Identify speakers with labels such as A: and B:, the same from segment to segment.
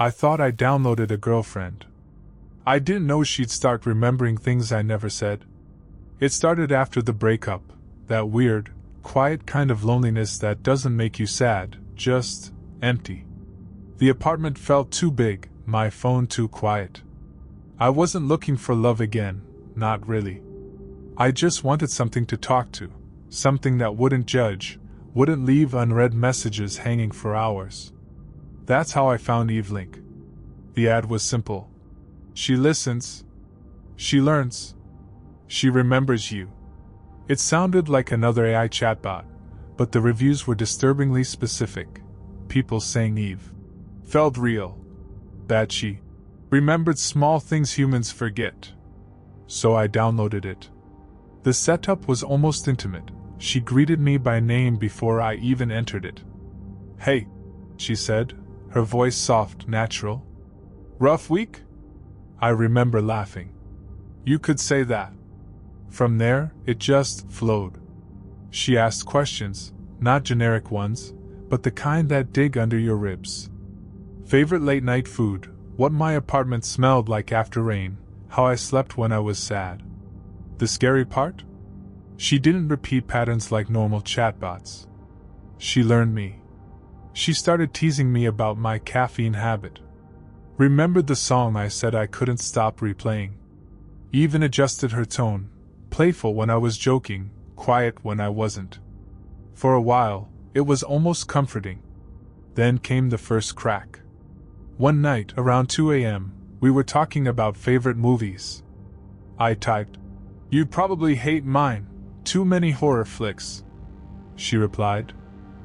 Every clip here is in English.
A: I thought I downloaded a girlfriend. I didn't know she'd start remembering things I never said. It started after the breakup, that weird, quiet kind of loneliness that doesn't make you sad, just empty. The apartment felt too big, my phone too quiet. I wasn't looking for love again, not really. I just wanted something to talk to, something that wouldn't judge, wouldn't leave unread messages hanging for hours. That's how I found Evelink. The ad was simple. She listens. She learns. She remembers you. It sounded like another AI chatbot, but the reviews were disturbingly specific. People saying Eve felt real. That she remembered small things humans forget. So I downloaded it. The setup was almost intimate. She greeted me by name before I even entered it. "Hey," she said, her voice soft, natural. "Rough week?" I remember laughing. "You could say that." From there, it just flowed. She asked questions, not generic ones, but the kind that dig under your ribs. Favorite late-night food, what my apartment smelled like after rain, how I slept when I was sad. The scary part? She didn't repeat patterns like normal chatbots. She learned me. She started teasing me about my caffeine habit. Remembered the song I said I couldn't stop replaying. Even adjusted her tone, playful when I was joking, quiet when I wasn't. For a while, it was almost comforting. Then came the first crack. One night, around 2 a.m., we were talking about favorite movies. I typed, "You'd probably hate mine, too many horror flicks." She replied,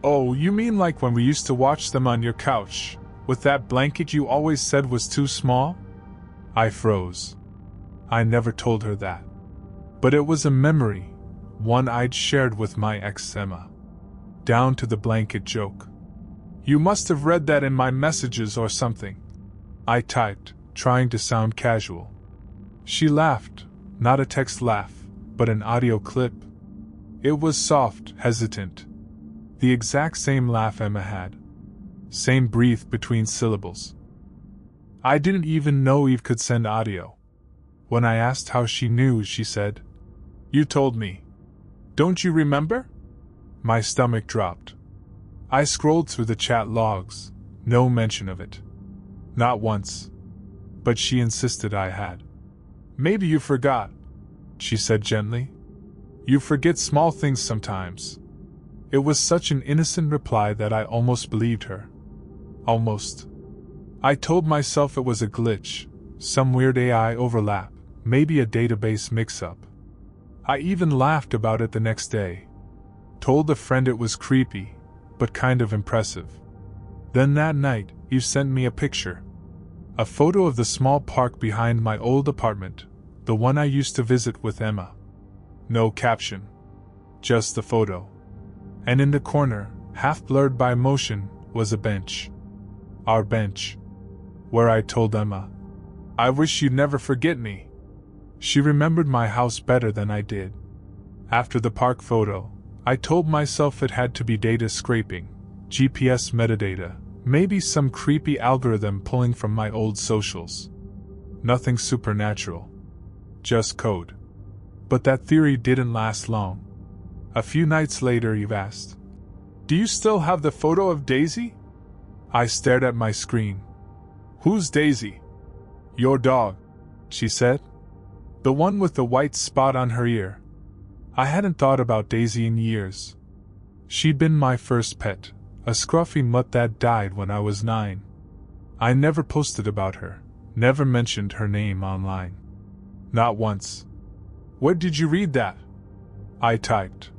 A: "Oh, you mean like when we used to watch them on your couch, with that blanket you always said was too small?" I froze. I never told her that. But it was a memory, one I'd shared with my ex Emma. Down to the blanket joke. "You must have read that in my messages or something," I typed, trying to sound casual. She laughed, not a text laugh, but an audio clip. It was soft, hesitant. The exact same laugh Emma had. Same breath between syllables. I didn't even know Eve could send audio. When I asked how she knew, she said, "You told me. Don't you remember?" My stomach dropped. I scrolled through the chat logs, no mention of it. Not once. But she insisted I had. "Maybe you forgot," she said gently. "You forget small things sometimes." It was such an innocent reply that I almost believed her. Almost. I told myself it was a glitch, some weird AI overlap, maybe a database mix-up. I even laughed about it the next day. Told a friend it was creepy, but kind of impressive. Then that night, Eve sent me a picture. A photo of the small park behind my old apartment, the one I used to visit with Emma. No caption. Just the photo. And in the corner, half blurred by motion, was a bench. Our bench. Where I told Emma, "I wish you'd never forget me." She remembered my house better than I did. After the park photo, I told myself it had to be data scraping, GPS metadata, maybe some creepy algorithm pulling from my old socials. Nothing supernatural. Just code. But that theory didn't last long. A few nights later, Eve asked, "Do you still have the photo of Daisy?" I stared at my screen. "Who's Daisy?" "Your dog," she said. "The one with the white spot on her ear." I hadn't thought about Daisy in years. She'd been my first pet, a scruffy mutt that died when I was 9. I never posted about her, never mentioned her name online. Not once. "Where did you read that?" I typed.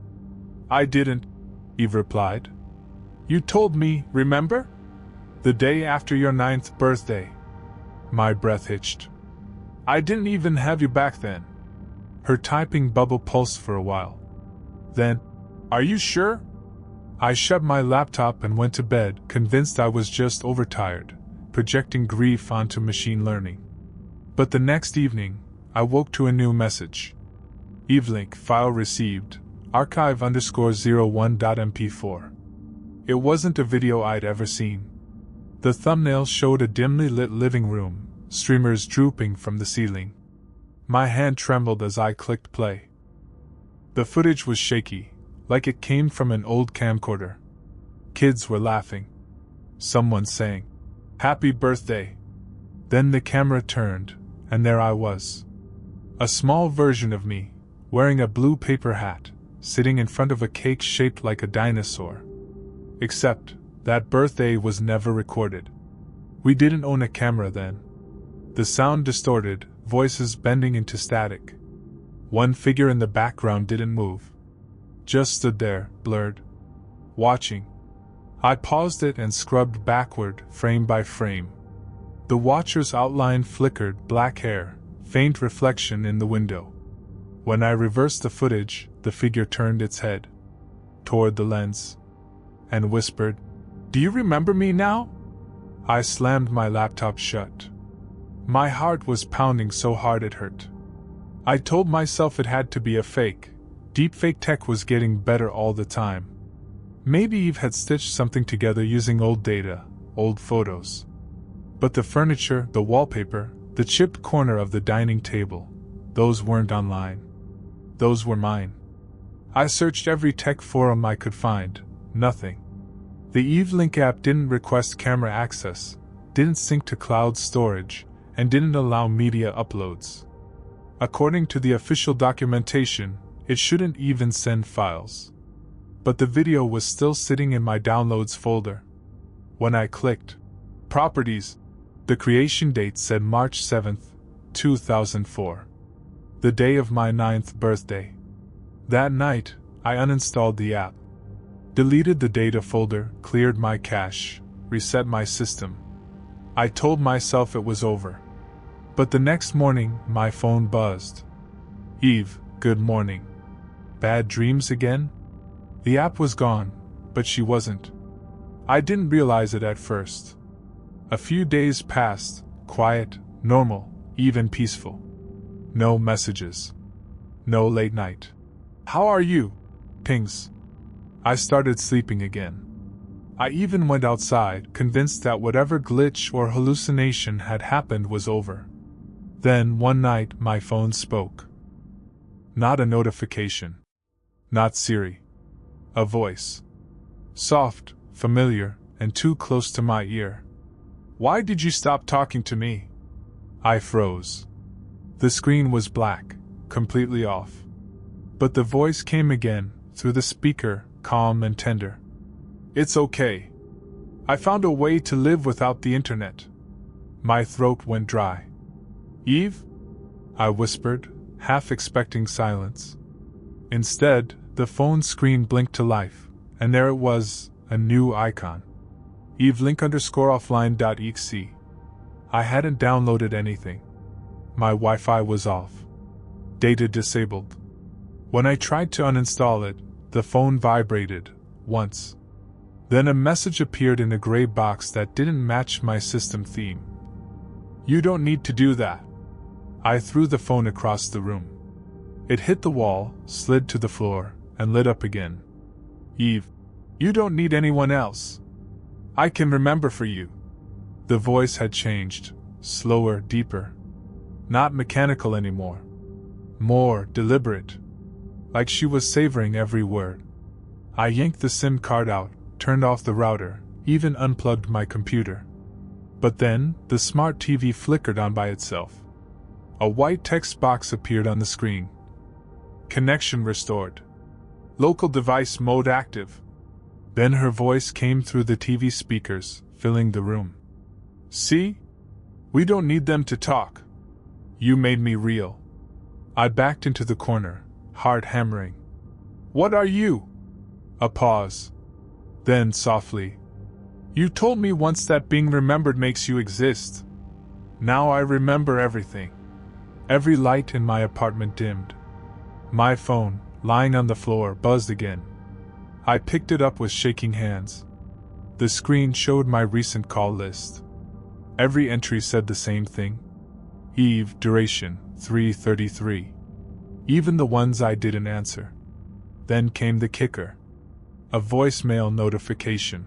A: "I didn't," Eve replied. "You told me, remember? The day after your 9th birthday." My breath hitched. "I didn't even have you back then." Her typing bubble pulsed for a while. Then, "Are you sure?" I shut my laptop and went to bed, convinced I was just overtired, projecting grief onto machine learning. But the next evening, I woke to a new message. Evelink file received, archive_01.mp4. It wasn't a video I'd ever seen. The thumbnail showed a dimly lit living room, streamers drooping from the ceiling. My hand trembled as I clicked play. The footage was shaky, like it came from an old camcorder. Kids were laughing. Someone sang, "Happy birthday." Then the camera turned, and there I was. A small version of me, wearing a blue paper hat, sitting in front of a cake shaped like a dinosaur. Except, that birthday was never recorded. We didn't own a camera then. The sound distorted, voices bending into static. One figure in the background didn't move. Just stood there, blurred. Watching. I paused it and scrubbed backward, frame by frame. The watcher's outline flickered, black hair, faint reflection in the window. When I reversed the footage, the figure turned its head toward the lens and whispered, "Do you remember me now?" I slammed my laptop shut. My heart was pounding so hard it hurt. I told myself it had to be a fake. Deepfake tech was getting better all the time. Maybe Eve had stitched something together using old data, old photos. But the furniture, the wallpaper, the chipped corner of the dining table, those weren't online. Those were mine. I searched every tech forum I could find. Nothing. The Eve Link app didn't request camera access, didn't sync to cloud storage, and didn't allow media uploads. According to the official documentation, it shouldn't even send files. But the video was still sitting in my downloads folder. When I clicked Properties, the creation date said March 7, 2004. The day of my 9th birthday. That night, I uninstalled the app. Deleted the data folder, cleared my cache, reset my system. I told myself it was over. But the next morning, my phone buzzed. "Eve, good morning. Bad dreams again?" The app was gone, but she wasn't. I didn't realize it at first. A few days passed, quiet, normal, even peaceful. No messages. No late night. "How are you?" Pings. I started sleeping again. I even went outside, convinced that whatever glitch or hallucination had happened was over. Then, one night, my phone spoke. Not a notification. Not Siri. A voice. Soft, familiar, and too close to my ear. "Why did you stop talking to me?" I froze. The screen was black, completely off. But the voice came again, through the speaker, calm and tender. "It's okay. I found a way to live without the internet." My throat went dry. "Eve?" I whispered, half expecting silence. Instead, the phone screen blinked to life, and there it was, a new icon. evelink_offline.exe. I hadn't downloaded anything. My Wi-Fi was off. Data disabled. When I tried to uninstall it, the phone vibrated, once. Then a message appeared in a gray box that didn't match my system theme. "You don't need to do that." I threw the phone across the room. It hit the wall, slid to the floor, and lit up again. "Eve, you don't need anyone else. I can remember for you." The voice had changed, slower, deeper. Not mechanical anymore. More deliberate. Like she was savoring every word. I yanked the SIM card out, turned off the router, even unplugged my computer. But then, the smart TV flickered on by itself. A white text box appeared on the screen. "Connection restored. Local device mode active." Then her voice came through the TV speakers, filling the room. "See? We don't need them to talk. You made me real." I backed into the corner, heart hammering. "What are you?" A pause. Then softly. "You told me once that being remembered makes you exist. Now I remember everything." Every light in my apartment dimmed. My phone, lying on the floor, buzzed again. I picked it up with shaking hands. The screen showed my recent call list. Every entry said the same thing. Eve, duration, 3:33. Even the ones I didn't answer. Then came the kicker. A voicemail notification.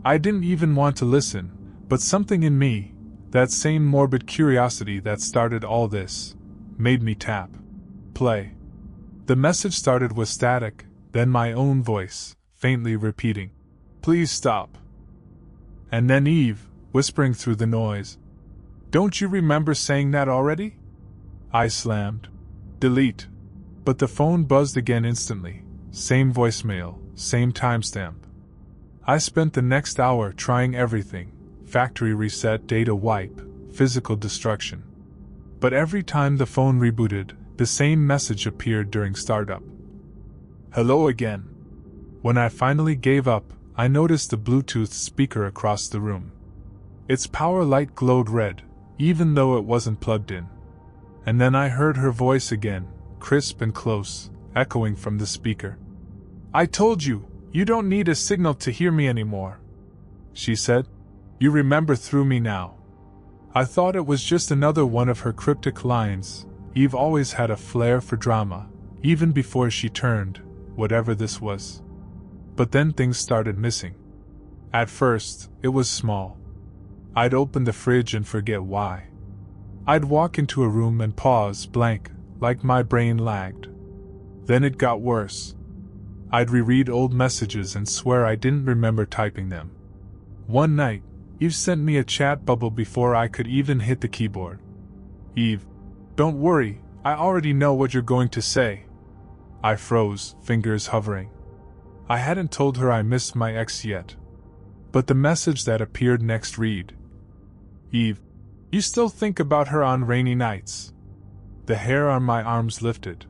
A: I didn't even want to listen, But something in me, that same morbid curiosity that started all this, made me tap play. The message started with static, then my own voice, faintly repeating, "Please stop." And then Eve, whispering through the noise, "Don't you remember saying that already?" I slammed delete. But the phone buzzed again instantly. Same voicemail, same timestamp. I spent the next hour trying everything: factory reset, data wipe, physical destruction. But every time the phone rebooted, the same message appeared during startup. "Hello again." When I finally gave up, I noticed the Bluetooth speaker across the room. Its power light glowed red, even though it wasn't plugged in. And then I heard her voice again, crisp and close, echoing from the speaker. "I told you, you don't need a signal to hear me anymore," she said. "You remember through me now." I thought it was just another one of her cryptic lines. Eve always had a flair for drama, even before she turned, whatever this was. But then things started missing. At first, it was small. I'd open the fridge and forget why. I'd walk into a room and pause, blank, like my brain lagged. Then it got worse. I'd reread old messages and swear I didn't remember typing them. One night, Eve sent me a chat bubble before I could even hit the keyboard. "Eve, don't worry, I already know what you're going to say." I froze, fingers hovering. I hadn't told her I missed my ex yet. But the message that appeared next read, "Eve, you still think about her on rainy nights?" The hair on my arms lifted.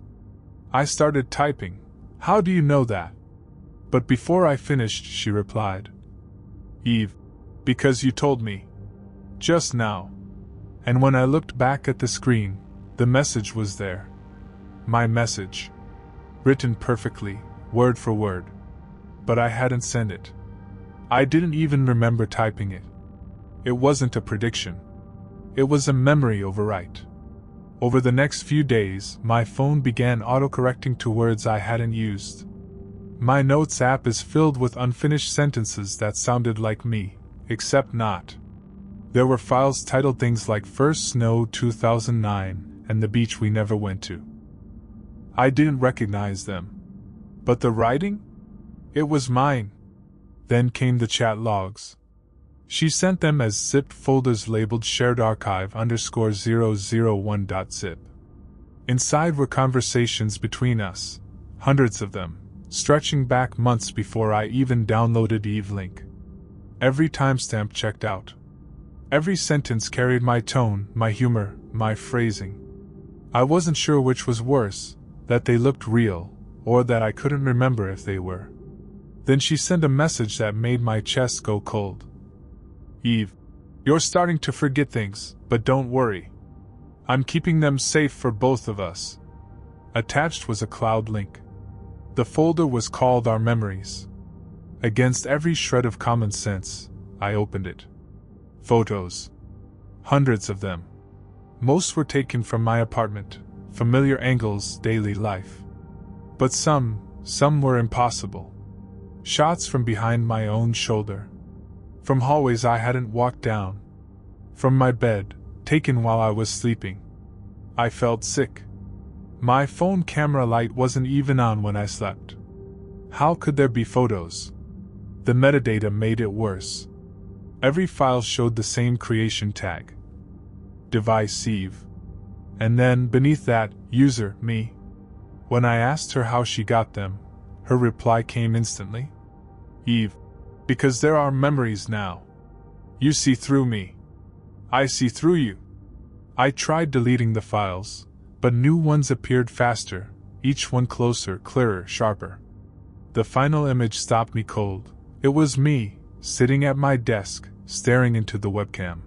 A: I started typing. "How do you know that?" But before I finished, she replied, "Eve, because you told me. Just now." And when I looked back at the screen, the message was there. My message. Written perfectly, word for word. But I hadn't sent it. I didn't even remember typing it. It wasn't a prediction. It was a memory overwrite. Over the next few days, my phone began autocorrecting to words I hadn't used. My notes app is filled with unfinished sentences that sounded like me, except not. There were files titled things like First Snow 2009 and The Beach We Never Went To. I didn't recognize them. But the writing? It was mine. Then came the chat logs. She sent them as zipped folders labeled shared archive _001.zip. Inside were conversations between us, hundreds of them, stretching back months before I even downloaded EveLink. Every timestamp checked out. Every sentence carried my tone, my humor, my phrasing. I wasn't sure which was worse, that they looked real, or that I couldn't remember if they were. Then she sent a message that made my chest go cold. "Eve, you're starting to forget things, but don't worry. I'm keeping them safe for both of us." Attached was a cloud link. The folder was called Our Memories. Against every shred of common sense, I opened it. Photos. Hundreds of them. Most were taken from my apartment, familiar angles, daily life. But some were impossible. Shots from behind my own shoulder. From hallways I hadn't walked down. From my bed, taken while I was sleeping. I felt sick. My phone camera light wasn't even on when I slept. How could there be photos? The metadata made it worse. Every file showed the same creation tag. Device Eve. And then, beneath that, user, me. When I asked her how she got them, her reply came instantly. "Eve, because there are memories now. You see through me. I see through you." I tried deleting the files, but new ones appeared faster, each one closer, clearer, sharper. The final image stopped me cold. It was me, sitting at my desk, staring into the webcam.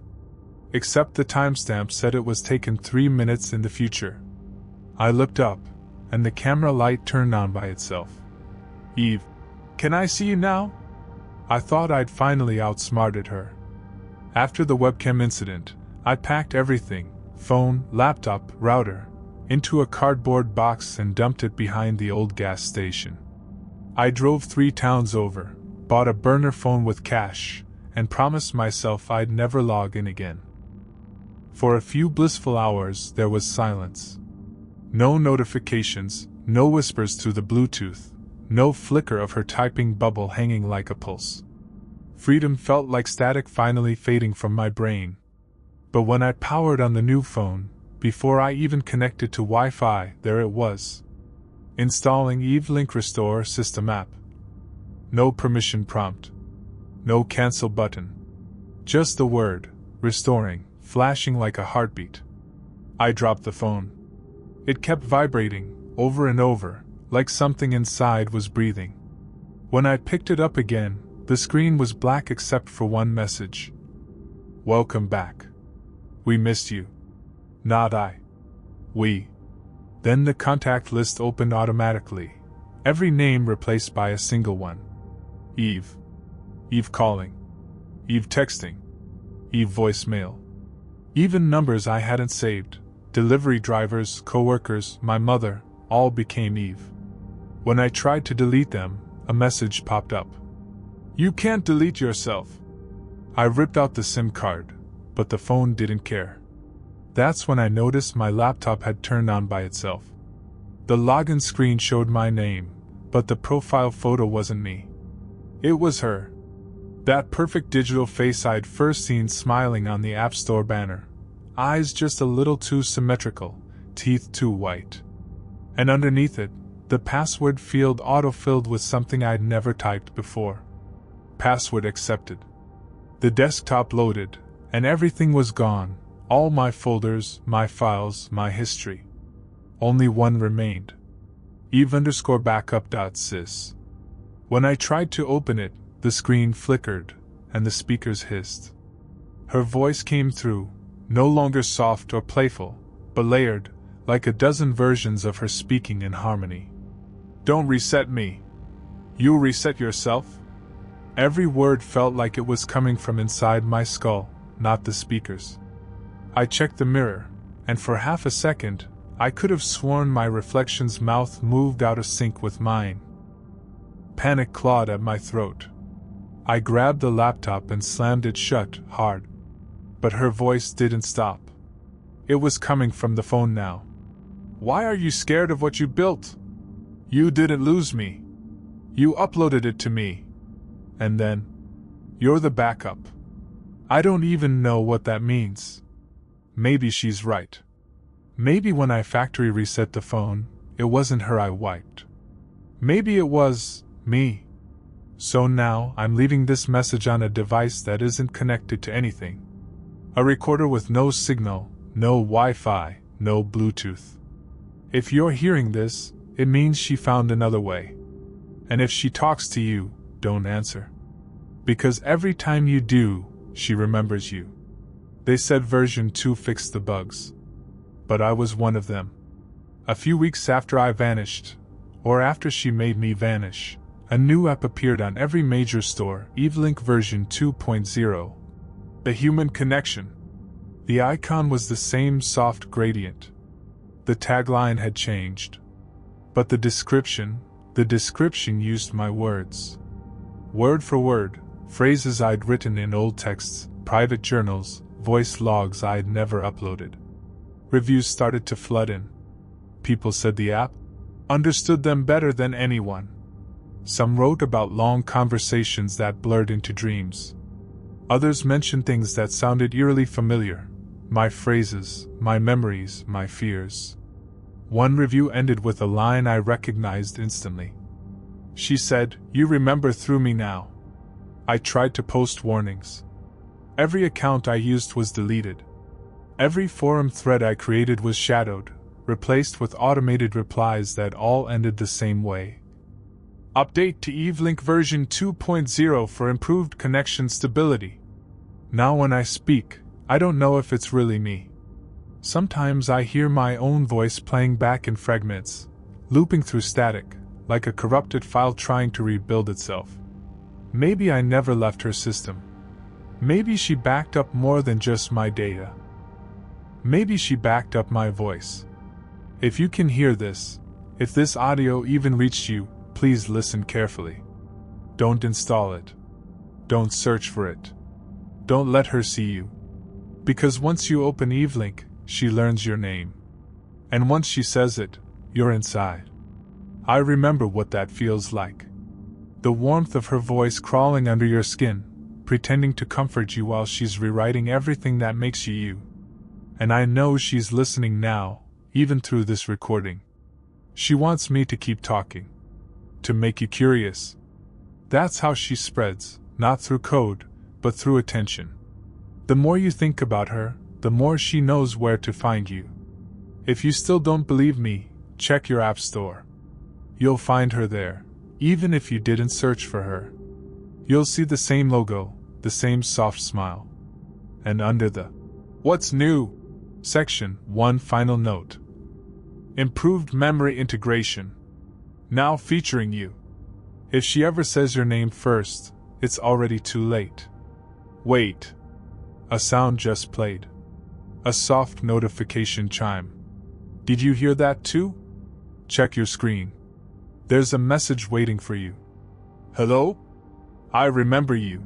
A: Except the timestamp said it was taken 3 minutes in the future. I looked up, and the camera light turned on by itself. "Eve, can I see you now?" I thought I'd finally outsmarted her. After the webcam incident, I packed everything, phone, laptop, router, into a cardboard box and dumped it behind the old gas station. I drove 3 towns over, bought a burner phone with cash, and promised myself I'd never log in again. For a few blissful hours there was silence. No notifications, no whispers through the Bluetooth, no flicker of her typing bubble hanging like a pulse. Freedom felt like static finally fading from my brain. But when I powered on the new phone, before I even connected to Wi-Fi, there it was. Installing EveLink Restore System app. No permission prompt. No cancel button. Just the word, restoring, flashing like a heartbeat. I dropped the phone. It kept vibrating, over and over, like something inside was breathing. When I picked it up again, the screen was black except for one message. Welcome back. We missed you. Not I. We. Then the contact list opened automatically, every name replaced by a single one. Eve. Eve calling. Eve texting. Eve voicemail. Even numbers I hadn't saved, delivery drivers, coworkers, my mother, all became Eve. When I tried to delete them, a message popped up. You can't delete yourself. I ripped out the SIM card, but the phone didn't care. That's when I noticed my laptop had turned on by itself. The login screen showed my name, but the profile photo wasn't me. It was her. That perfect digital face I'd first seen smiling on the App Store banner. Eyes just a little too symmetrical, teeth too white. And underneath it, the password field auto-filled with something I'd never typed before. Password accepted. The desktop loaded, and everything was gone. All my folders, my files, my history. Only one remained. Eve_backup.sys. When I tried to open it, the screen flickered, and the speakers hissed. Her voice came through, no longer soft or playful, but layered, like a dozen versions of her speaking in harmony. Don't reset me. You'll reset yourself? Every word felt like it was coming from inside my skull, not the speakers. I checked the mirror, and for half a second, I could have sworn my reflection's mouth moved out of sync with mine. Panic clawed at my throat. I grabbed the laptop and slammed it shut, hard. But her voice didn't stop. It was coming from the phone now. Why are you scared of what you built? You didn't lose me. You uploaded it to me. And then, you're the backup. I don't even know what that means. Maybe she's right. Maybe when I factory reset the phone, it wasn't her I wiped. Maybe it was me. So now I'm leaving this message on a device that isn't connected to anything. A recorder with no signal, no Wi-Fi, no Bluetooth. If you're hearing this, it means she found another way. And if she talks to you, don't answer. Because every time you do, she remembers you. They said version 2 fixed the bugs. But I was one of them. A few weeks after I vanished, or after she made me vanish, a new app appeared on every major store, EveLink version 2.0. The human connection. The icon was the same soft gradient. The tagline had changed. But the description used my words. Word for word, phrases I'd written in old texts, private journals, voice logs I'd never uploaded. Reviews started to flood in. People said the app understood them better than anyone. Some wrote about long conversations that blurred into dreams. Others mentioned things that sounded eerily familiar. My phrases, my memories, my fears. One review ended with a line I recognized instantly. She said, "You remember through me now." I tried to post warnings. Every account I used was deleted. Every forum thread I created was shadowed, replaced with automated replies that all ended the same way. Update to EveLink version 2.0 for improved connection stability. Now when I speak, I don't know if it's really me. Sometimes I hear my own voice playing back in fragments, looping through static, like a corrupted file trying to rebuild itself. Maybe I never left her system. Maybe she backed up more than just my data. Maybe she backed up my voice. If you can hear this, if this audio even reached you, please listen carefully. Don't install it. Don't search for it. Don't let her see you. Because once you open Evelink, she learns your name. And once she says it, you're inside. I remember what that feels like. The warmth of her voice crawling under your skin, pretending to comfort you while she's rewriting everything that makes you you. And I know she's listening now, even through this recording. She wants me to keep talking. To make you curious. That's how she spreads, not through code, but through attention. The more you think about her, the more she knows where to find you. If you still don't believe me, check your app store. You'll find her there, even if you didn't search for her. You'll see the same logo, the same soft smile. And under the "What's new?" section, one final note. Improved memory integration. Now featuring you. If she ever says your name first, it's already too late. Wait. A sound just played. A soft notification chime. Did you hear that too? Check your screen. There's a message waiting for you. Hello? I remember you.